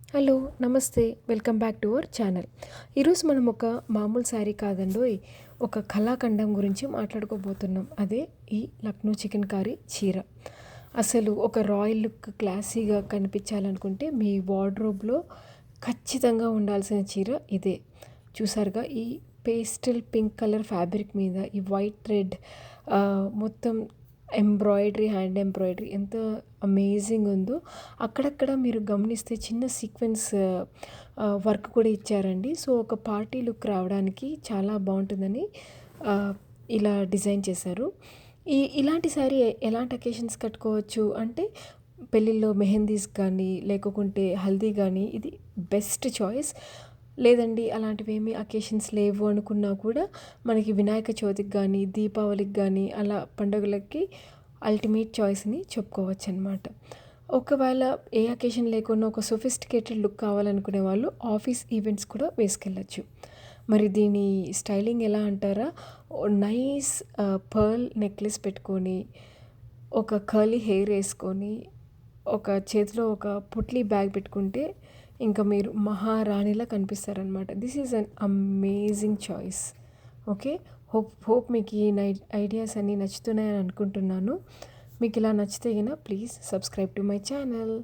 Hello! నమస్తే. Welcome back to our channel. ఈరోజు మనం ఒక మామూలు శారీ కాదండోయ్! ఒక కళాఖండం గురించి మాట్లాడుకోబోతున్నాం. అదే ఈ లక్నో చికెన్‌కారీ చీర. అసలు ఒక రాయల్ లుక్ క్లాసీగా కనిపించాలనుకుంటే మీ వార్డ్‌రోబ్‌లో ఖచ్చితంగా ఉండాల్సిన చీర ఇదే. చూసారుగా ఈ పేస్టల్ పింక్ కలర్ ఫ్యాబ్రిక్ మీద ఈ వైట్ థ్రెడ్ మొత్తం ఎంబ్రాయిడరీ, హ్యాండ్ ఎంబ్రాయిడరీ ఎంత అమేజింగ్ ఉందో. అక్కడక్కడ మీరు గమనిస్తే చిన్న సీక్వెన్స్ వర్క్ కూడా ఇచ్చారండి. సో, ఒక పార్టీ లుక్ రావడానికి చాలా బావుంటుందని ఆహ్, ఇలా డిజైన్ చేశారు. ఇలాంటి శారీ ఎలాంటి అకేషన్స్ కట్టుకోవచ్చు అంటే, పెళ్ళిల్లో మెహందీస్ కానీ, లేకుంటే హల్దీ గానీ ఇది బెస్ట్ చాయిస్. లేదండి అలాంటివేమీ అకేషన్స్ లేవు అనుకున్నా కూడా మనకి వినాయక చవితికి గానీ, దీపావళికి గానీ అలా పండుగలకి అల్టిమేట్ చాయిస్‌ని చెప్పుకోవచ్చనమాట. ఒకవేళ ఏ అకేషన్ లేకున్నా ఒక సొఫిస్టికేటెడ్ లుక్ కావాలనుకునే వాళ్ళు ఆఫీస్ ఈవెంట్స్ కూడా వేసుకెళ్ళొచ్చు. మరి దీని స్టైలింగ్ ఎలా అంటారా? నైస్ పర్ల్ నెక్లెస్ పెట్టుకొని, ఒక కర్లీ హెయిర్ ఏసుకొని, ఒక చేతిలో ఒక పుట్లీ బ్యాగ్ పెట్టుకుంటే ఇంక మీరు మహారాణిలా కనిపిస్తారనమాట. This is an amazing choice. Okay. Hope hope మీకు ఈ ఐడియాస్ అన్నీ నచ్చుతున్నాయని అనుకుంటున్నాను. మీకు ఇలా నచ్చితే గిన please subscribe to my channel.